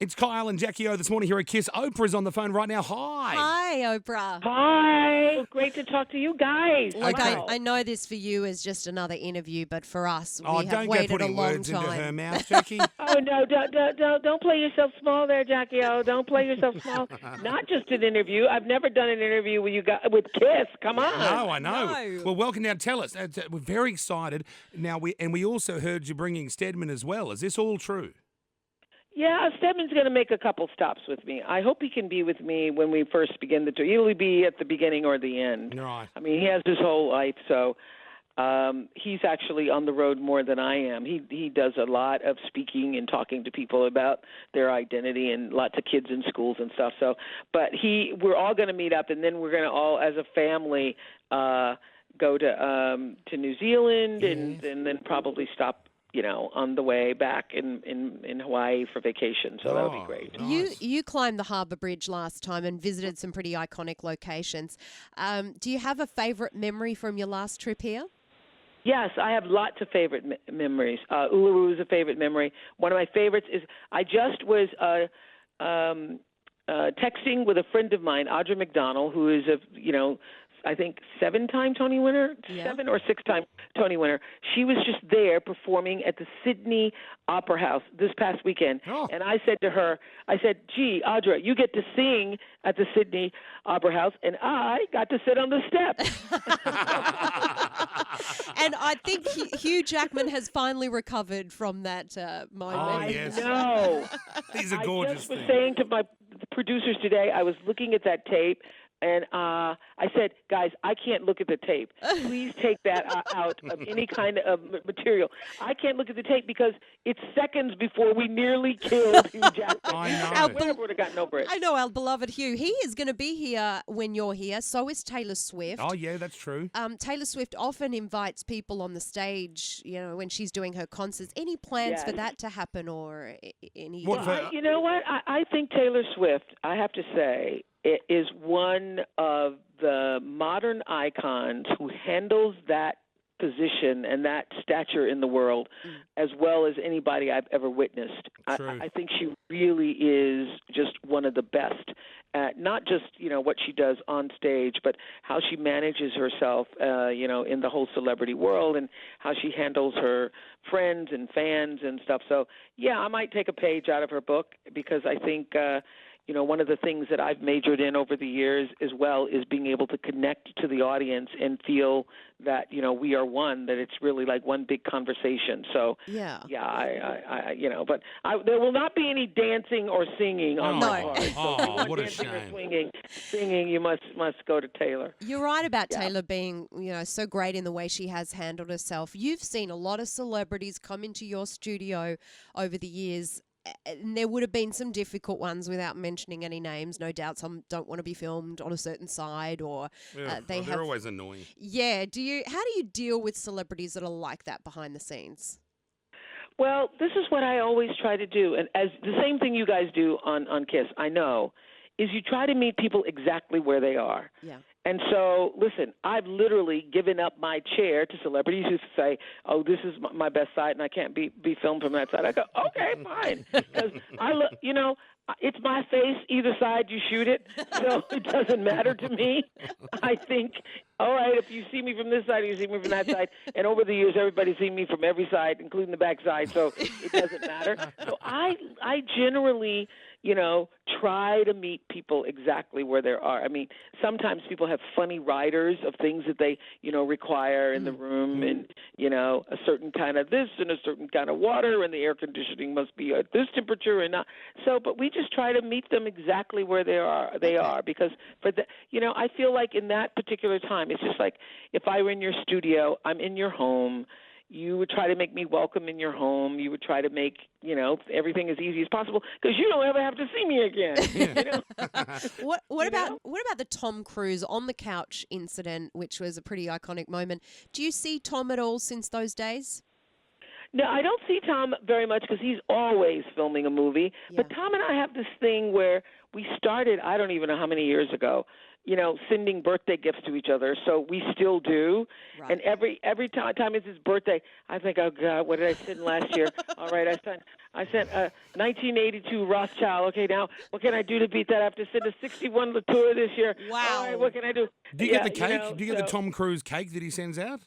It's Kyle and Jackie O this morning here at Kiss. Oprah's on the phone right now. Hi. Hi, Oprah. Hi. Well, great to talk to you guys. Look, Okay. I know this for you is just another interview, but for us, Oh, we have don't go waited a putting long words into her time. mouth, Jackie. Oh no! Don't play yourself small there, Jackie. Oh, don't play yourself small. Not just an interview. I've never done an interview with you guys with Kiss. Come on. No, I know. No. Well, welcome. Now, tell us. We're very excited. Now, we also heard you bringing Stedman as well. Is this all true? Yeah, Stedman's going to make a couple stops with me. I hope he can be with me when we first begin the tour. He'll be at the beginning or the end. Right. I mean, he has his whole life, so he's actually on the road more than I am. He does a lot of speaking and talking to people about their identity and lots of kids in schools and stuff. So, but we're all going to meet up, and then we're going to all, as a family, go to New Zealand, and then probably stop, on the way back in Hawaii for vacation. So that'll be great. Nice. You climbed the Harbour Bridge last time and visited some pretty iconic locations. Do you have a favourite memory from your last trip here? Yes, I have lots of favorite memories. Uluru is a favorite memory. One of my favorites is I just was texting with a friend of mine, Audra McDonald, who is I think 7-time Tony winner, Yeah. 7 or 6-time Tony winner. She was just there performing at the Sydney Opera House this past weekend. Oh. And I said to her, gee, Audra, you get to sing at the Sydney Opera House, and I got to sit on the steps. And I think Hugh Jackman has finally recovered from that moment. Oh, yes. No. These are I gorgeous just was things. saying to my producers today, I was looking at that tape, and I said, guys, I can't look at the tape. Please take that out of any kind of material. I can't look at the tape because it's seconds before we nearly killed Hugh Jackman. I know. I never would have gotten over it. I know, our beloved Hugh. He is going to be here when you're here. So is Taylor Swift. Oh, yeah, that's true. Taylor Swift often invites people on the stage, when she's doing her concerts. Any plans for Yes. that to happen or any? What Well, you know what? I think Taylor Swift, I have to say, is one of the modern icons who handles that position and that stature in the world as well as anybody I've ever witnessed. True. I think she really is just one of the best at not just, what she does on stage, but how she manages herself, in the whole celebrity world and how she handles her friends and fans and stuff. So, yeah, I might take a page out of her book because I think one of the things that I've majored in over the years as well is being able to connect to the audience and feel that, we are one, that it's really like one big conversation. So, Yeah. but there will not be any dancing or singing on my No. part. So if you want what a dancing or shame. singing, you must go to Taylor. You're right about Yeah. Taylor being, so great in the way she has handled herself. You've seen a lot of celebrities come into your studio over the years. And there would have been some difficult ones without mentioning any names. No doubt some don't want to be filmed on a certain side or They're always annoying. Yeah. How do you deal with celebrities that are like that behind the scenes? Well, this is what I always try to do, and as the same thing you guys do on Kiss, I know, is you try to meet people exactly where they are. Yeah. And so, listen, I've literally given up my chair to celebrities who say, oh, this is my best side and I can't be filmed from that side. I go, okay, fine. Because it's my face, either side you shoot it, so it doesn't matter to me. I think, all right, if you see me from this side, you see me from that side. And over the years, everybody's seen me from every side, including the back side, so it doesn't matter. So I generally, try to meet people exactly where they are. I mean, sometimes people have funny riders of things that they, require in the room and, a certain kind of this and a certain kind of water and the air conditioning must be at this temperature and not. So, but we just try to meet them exactly where they are because I feel like in that particular time, it's just like if I were in your studio, I'm in your home. You would try to make me welcome in your home. You would try to make, everything as easy as possible because you don't ever have to see me again. What about the Tom Cruise on the couch incident, which was a pretty iconic moment? Do you see Tom at all since those days? No, I don't see Tom very much because he's always filming a movie. Yeah. But Tom and I have this thing where we started, I don't even know how many years ago, sending birthday gifts to each other. So we still do. Right. And every time it's his birthday, I think, oh, God, what did I send last year? All right, I sent a 1982 Rothschild. Okay, now what can I do to beat that? I have to send a 61 Latour this year. Wow. All right, what can I do? Do you get the cake? Do you get the Tom Cruise cake that he sends out?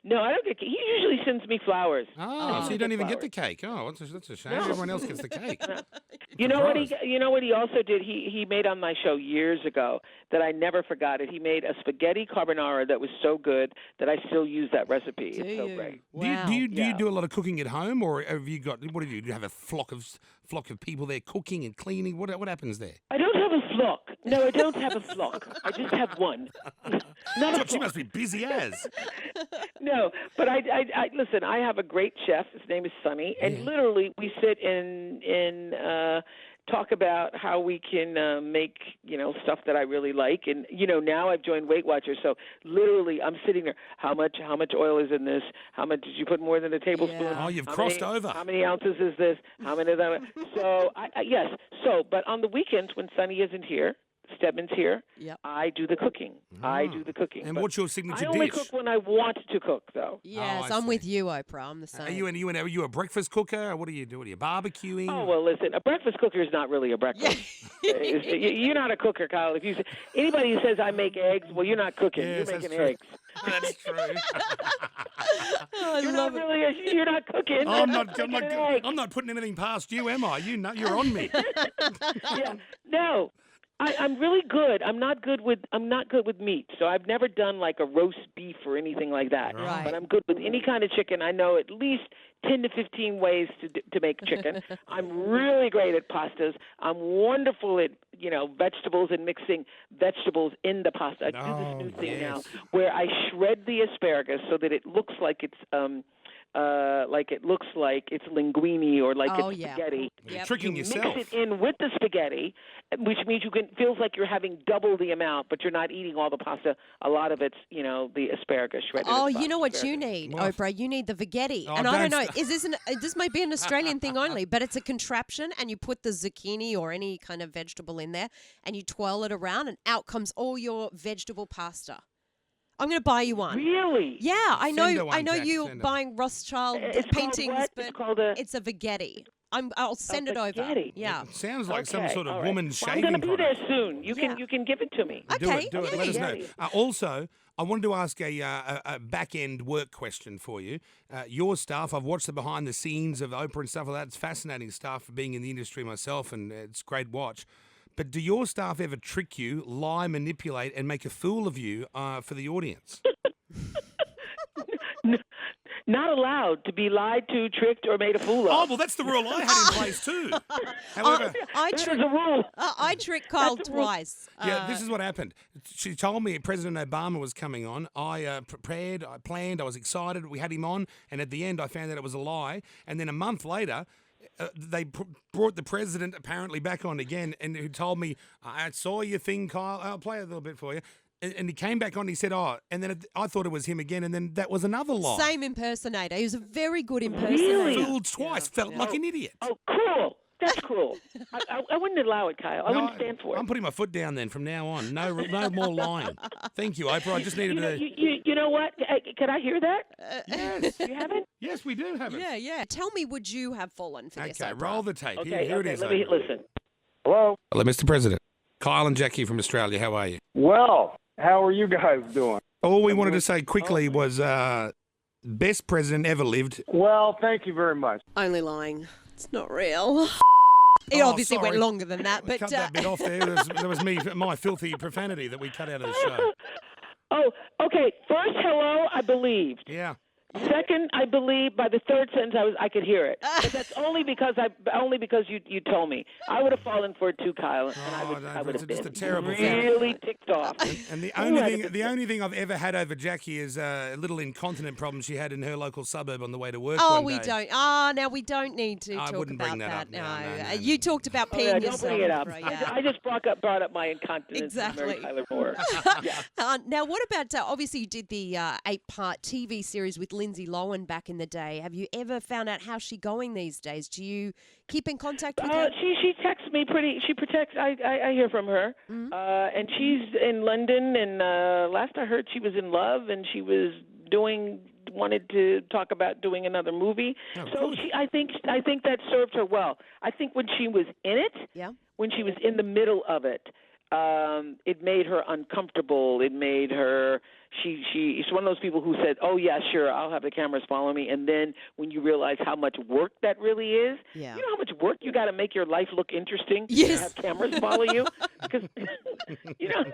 No, I don't get. He usually sends me flowers. Oh, so you don't even get the cake. Oh, that's a shame. No. Everyone else gets the cake. You know what he also did? He made on my show years ago that I never forgot it. He made a spaghetti carbonara that was so good that I still use that recipe. It's so great. Wow. Do you do a lot of cooking at home, or have you got what do you do? Do you have a flock of people there cooking and cleaning? What happens there? I don't have a flock. No, I don't have a flock. I just have one. Not a God, she flock. must be busy as. No, but I listen. I have a great chef. His name is Sonny, and literally we sit and talk about how we can make stuff that I really like. And now I've joined Weight Watchers, so literally I'm sitting there. How much oil is in this? How much did you put more than a tablespoon? Yeah. Oh, you've crossed over. How many ounces is this? How many of them? So yes. So, but on the weekends when Sonny isn't here, Stedman's here. Yep. I do the cooking. I do the cooking. And But what's your signature I only dish? cook when I want to cook, though. Yes, I I'm see. with you, Oprah. I'm the same. Are you a breakfast cooker? Or what do you do? Are you barbecuing? Oh, well, listen, a breakfast cooker is not really a breakfast. You're not a cooker, Kyle. If you say, anybody who says I make eggs, well, you're not cooking. Yes, you're making that's eggs. true. That's true. Oh, I You're love not it. really. You're not cooking. I'm Making I'm not putting anything past you, am I? You're on me. Yeah. No. I'm really good. I'm not good with meat. So I've never done like a roast beef or anything like that. Right. But I'm good with any kind of chicken. I know at least 10 to 15 ways to make chicken. I'm really great at pastas. I'm wonderful at vegetables and mixing vegetables in the pasta. I do this new thing now where I shred the asparagus so that it looks like it's linguine or like it's spaghetti. You're tricking You yourself. mix it in with the spaghetti, which means feels like you're having double the amount, but you're not eating all the pasta. A lot of it's, the asparagus shredded. Oh, you know what you need, What? Oprah? You need the veggetti. Oh, And I don't know, don't is this this might be an Australian thing only, but it's a contraption, and you put the zucchini or any kind of vegetable in there, and you twirl it around, and out comes all your vegetable pasta. I'm going to buy you one. Really? Yeah, I Send her know. one, I know Jack, you send her. buying Rothschild It's paintings, called what? but It's called it's a veggetti. I'll send it over. veggetti. Yeah. It sounds like some Okay, sort of all right. woman's Well, shaving I'm going to be product. there soon. You can give it to me. Okay. Do it. yeah, Let us yeah. know. Also, I wanted to ask a back-end work question for you. Your stuff, I've watched the behind the scenes of Oprah and stuff like that. It's fascinating stuff, being in the industry myself, and it's a great watch. But do your staff ever trick you, lie, manipulate, and make a fool of you for the audience? Not allowed to be lied to, tricked, or made a fool of. Oh, well, that's the rule I had in place too. However, I That is trick a rule. I tricked Kyle That's the rule. twice. yeah, this is what happened. She told me President Obama was coming on. I prepared, I planned, I was excited. We had him on, and at the end, I found out it was a lie. And then a month later, they brought the president apparently back on again, and who told me, I saw your thing, Kyle. I'll play a little bit for you. And he came back on and he said, and then I thought it was him again, and then that was another lie. Same impersonator. He was a very good impersonator. Really? Fooled twice, felt like an idiot. Oh, cool. That's cruel. I wouldn't allow it, Kyle. I No, wouldn't stand for it. I'm putting my foot down then from now on. No more lying. Thank you, Oprah. I just needed to. You know what? Can I hear that? Yes. You haven't? Yes, we do have it. Yeah, yeah. Tell me, would you have fallen for this? Okay, Oprah? roll the tape. Okay, Here it is. let me Oprah. listen. Hello. Hello, Mr. President. Kyle and Jackie from Australia. How are you? Well, how are you guys doing? All we wanted to say quickly was best president ever lived. Well, thank you very much. Only lying. It's not real. It Oh, obviously went sorry. longer than that, We but cut that bit off there. There was my filthy profanity that we cut out of the show. Oh, okay. First, hello, I believed. Yeah. Second, I believe by the third sentence I could hear it. But that's only because you told me. I would have fallen for it too, Kyle, and I would it's have just been a terrible really ticked off. And the only thing I've ever had over Jackie is a little incontinent problem she had in her local suburb on the way to work. oh, one we day. don't. Now we don't need to I talk wouldn't about bring that up. No, No. You talked about Oh, peeing yeah, don't yourself. bring it up. Oprah, yeah. I just brought up my incontinence. Exactly. Mary Tyler Moore. Yeah. Now, what about obviously you did the 8-part TV series with Lindsay Lindsay Lohan back in the day. Have you ever found out how's she going these days? Do you keep in contact with her? She texts me pretty. She protects. I hear from her, and she's in London. And last I heard, she was in love, and she was wanted to talk about doing another movie. I think that served her well. I think when she was in it, when she was in the middle of it, it made her uncomfortable. It made her. She's one of those people who said, "Oh yeah, sure, I'll have the cameras follow me." And then when you realize how much work that really is, you know how much work you got to make your life look interesting. Yes. To have cameras follow you, because you know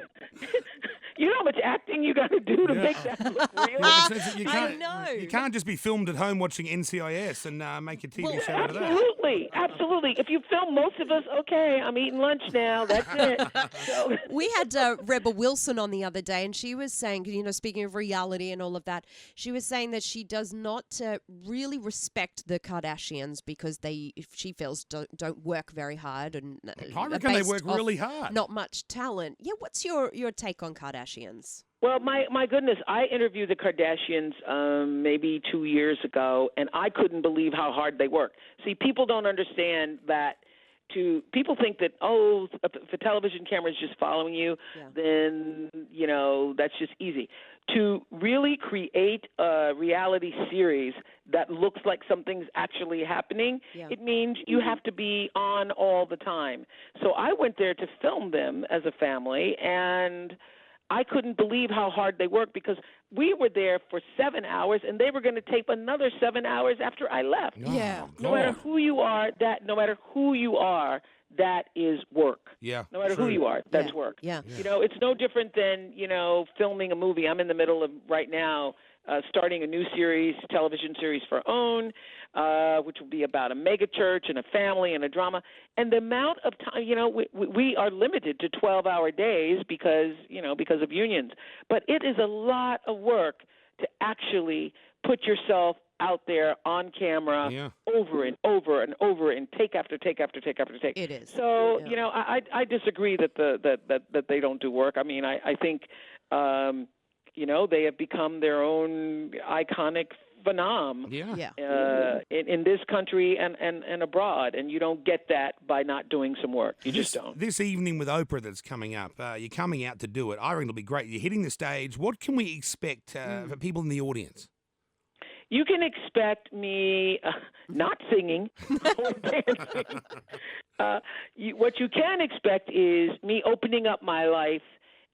how much acting you got to do to make that look real. I know. You can't just be filmed at home watching NCIS and make a TV show out of that. Absolutely. If you film most of us, okay, I'm eating lunch now. That's it. So. We had Rebel Wilson on the other day, and she was saying, speaking of reality and all of that, she was saying that she does not really respect the Kardashians because she feels don't work very hard, and I reckon they work really hard. Not much talent. Yeah, what's your take on Kardashians? Well, my goodness, I interviewed the Kardashians maybe 2 years ago, and I couldn't believe how hard they work. See, people don't understand that. People think that, if a television camera is just following you, then, that's just easy. To really create a reality series that looks like something's actually happening, it means you have to be on all the time. So I went there to film them as a family, and I couldn't believe how hard they worked because we were there for 7 hours and they were going to tape another 7 hours after I left. No matter who you are, that is work. Yeah. No matter who you are, that's work. Yeah. It's no different than, filming a movie. I'm in the middle of right now starting a new television series for OWN, which will be about a mega church and a family and a drama. And the amount of time, we are limited to 12-hour days because of unions. But it is a lot of work to actually put yourself out there on camera over and over and over and take after take after take after take. It is. So, I disagree that they don't do work. I mean, I think they have become their own iconic phenom in this country and abroad, and you don't get that by not doing some work. You just don't. This evening with Oprah that's coming up, you're coming out to do it. I reckon it'll be great. You're hitting the stage. What can we expect for people in the audience? You can expect me not singing or dancing. What you can expect is me opening up my life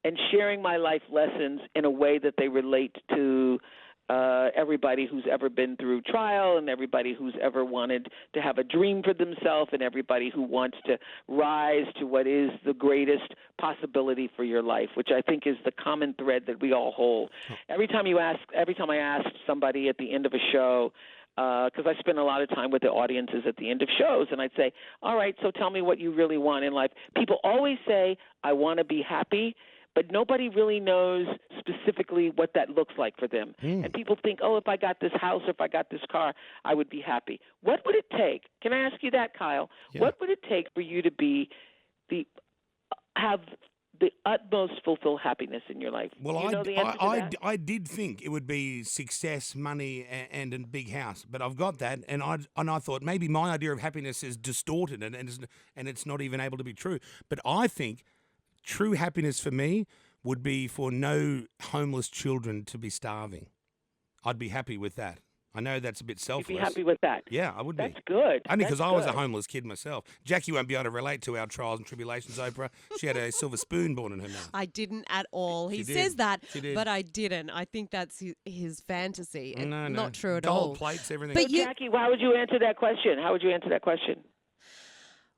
and sharing my life lessons in a way that they relate to everybody who's ever been through trial and everybody who's ever wanted to have a dream for themselves and everybody who wants to rise to what is the greatest possibility for your life, which I think is the common thread that we all hold. Every time I ask somebody at the end of a show, because I spend a lot of time with the audiences at the end of shows, and I'd say, all right, so tell me what you really want in life. People always say, I want to be happy, but nobody really knows specifically what that looks like for them. And people think, if I got this house or if I got this car, I would be happy. What would it take? Can I ask you that, Kyle? Yeah. What would it take for you to have the utmost fulfilled happiness in your life? Well, I did think it would be success, money, and a big house, but I've got that, and I thought maybe my idea of happiness is distorted and it's not even able to be true. But I think true happiness for me would be for no homeless children to be starving. I'd be happy with that. I know that's a bit selfless. You'd be happy with that? Yeah, I would be. That's good. Only because I was a homeless kid myself. Jackie won't be able to relate to our trials and tribulations, Oprah. She had a silver spoon born in her mouth. I didn't at all. He says that, but I didn't. I think that's his fantasy. No. Not true at all. Gold plates, everything. But Jackie, how would you answer that question?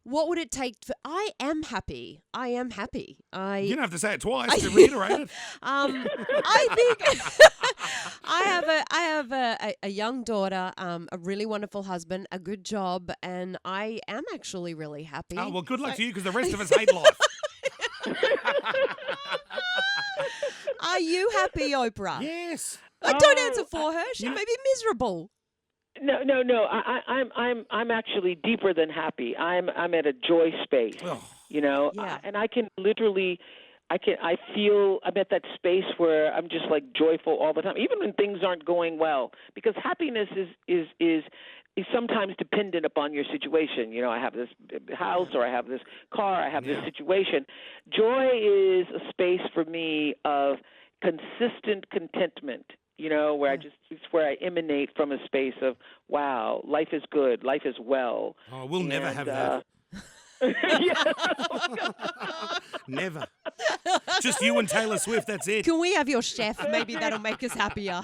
What would it take? I am happy. You don't have to say it twice to reiterate it. I think I have a young daughter, a really wonderful husband, a good job, and I am actually really happy. Oh, well, good luck to you because the rest of us hate life. Are you happy, Oprah? Yes. Don't answer for her. She may be miserable. No. I'm actually deeper than happy. I'm at a joy space, and I can literally I feel I'm at that space where I'm just like joyful all the time, even when things aren't going well, because happiness is sometimes dependent upon your situation. You know, I have this house or I have this car, I have this situation. Joy is a space for me of consistent contentment, you know, where it's where I emanate from a space of, wow, life is good, life is well. Oh, we'll never have that. Never. Just you and Taylor Swift, that's it. Can we have your chef? Maybe that'll make us happier.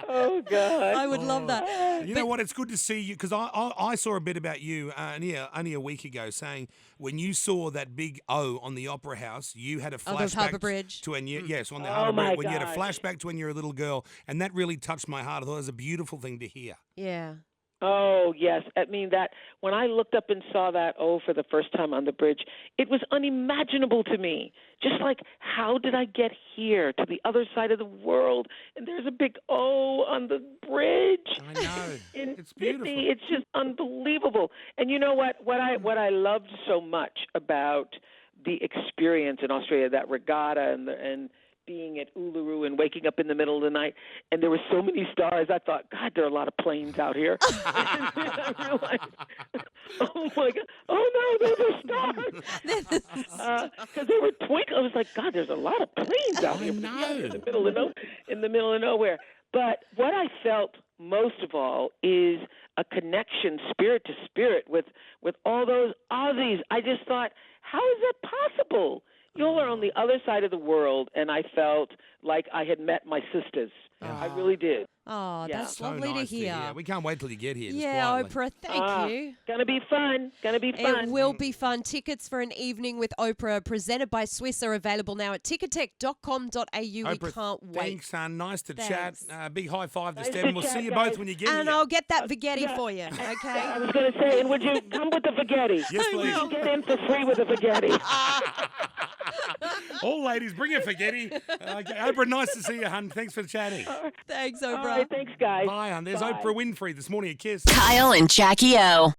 Oh, God. I would love that. You know what? It's good to see you, because I saw a bit about you only a week ago, saying when you saw that big O on the Opera House, you had a flashback Harbour Bridge. to when you on the Oh, Harbour my Bridge, when you had a gosh. flashback to when you were a little girl, and that really touched my heart. I thought it was a beautiful thing to hear. Yeah. Oh, yes. I mean, that when I looked up and saw that O for the first time on the bridge, it was unimaginable to me. Just like, how did I get here to the other side of the world? And there's a big O on the bridge. I know. In It's beautiful. Sydney. It's just unbelievable. And you know what? What I loved so much about the experience in Australia, that regatta and being at Uluru and waking up in the middle of the night, and there were so many stars. I thought, God, there are a lot of planes out here. And then I realized, oh my God, oh no, those are stars. Because they were twinkling. I was like, God, there's a lot of planes out here. know. In the middle of nowhere. But what I felt most of all is a connection, spirit to spirit, with all those Aussies. I just thought, how is that possible? You all are on the other side of the world, and I felt like I had met my sisters. I really did. Oh, Yeah. that's So lovely nice to hear. We can't wait till you get here. just Yeah, quietly. Oprah, thank you. Gonna be fun. It will be fun. Tickets for an evening with Oprah presented by Swiss are available now at tickettech.com.au. We Oprah, can't wait. thanks, son. Nice to Thanks. chat. Big high five to Nice Stephen. to We'll chat, see you guys. both when you get And here. I'll get that spaghetti for you, I okay? was gonna say, and would you come with the spaghetti? Yes, please. You get in for free with the spaghetti. All ladies, bring a spaghetti. Oprah, nice to see you, hun. Thanks for chatting. Thanks, All Oprah. right, thanks, guys. Bye, hun. There's Bye. Oprah Winfrey this morning at Kiss. Kyle and Jackie O.